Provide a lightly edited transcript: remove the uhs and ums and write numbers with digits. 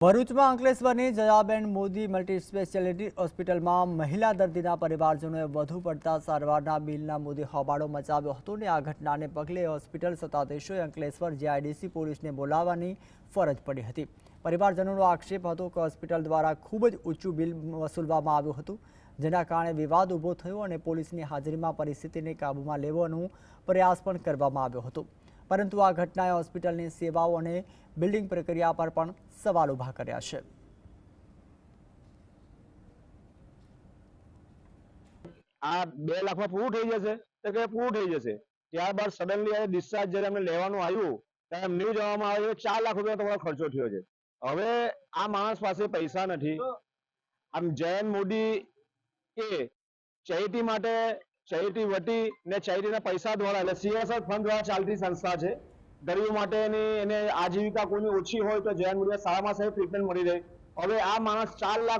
ભરૂચમાં અંકલેશ્વરની Jayaben Modi multi speciality હોસ્પિટલમાં મહિલા દર્દીના પરિવારજનોએ વધુ પડતા સારવારના બિલના મુદ્દે હોબાળો મચાવ્યો હતો અને આ ઘટનાને પગલે હોસ્પિટલ સત્તાધીશોએ અંકલેશ્વર જીઆઈડીસી પોલીસને બોલાવવાની ફરજ પડી હતી। પરિવારજનોનો આક્ષેપ હતો કે હોસ્પિટલ દ્વારા ખૂબ જ ઊંચું બિલ વસૂલવામાં આવ્યું હતું, જેના કારણે વિવાદ ઊભો થયો અને પોલીસની હાજરીમાં પરિસ્થિતિને કાબૂમાં લેવાનો પ્રયાસ પણ કરવામાં આવ્યો હતો, પરંતુ આ ઘટનાએ હોસ્પિટલની સેવાઓ અને બિલ્ડિંગ પ્રક્રિયા પર પણ સવાલ ઉભા કર્યા છે। આ 2 લાખમાં પૂરું થઈ જશે તો કે પૂરું થઈ જશે। ત્યારબાદ સડનલી આ ડિસ્ચાર્જ જ્યારે અમને લેવાનું આવ્યું ત્યારે અમને એવું જણાવવામાં આવ્યું કે 4 લાખ રૂપિયા તમારો ખર્ચો થયો છે। હવે આ માણસ પાસે પૈસા નથી। આમ જયન મોદી એ ચેરિટી માટે ચેરિટી વટી ને ચેરિટીના પૈસા દ્વારા એટલે CSR ફંડ દ્વારા ચાલતી સંસ્થા છે। ગરીબો માટેની એને આજીવિકા કોઈની ઓછી હોય તો જયન મોદીને સારામાં સારી ટ્રીટમેન્ટ મળી રહે। હવે આ માણસ 4 લાખ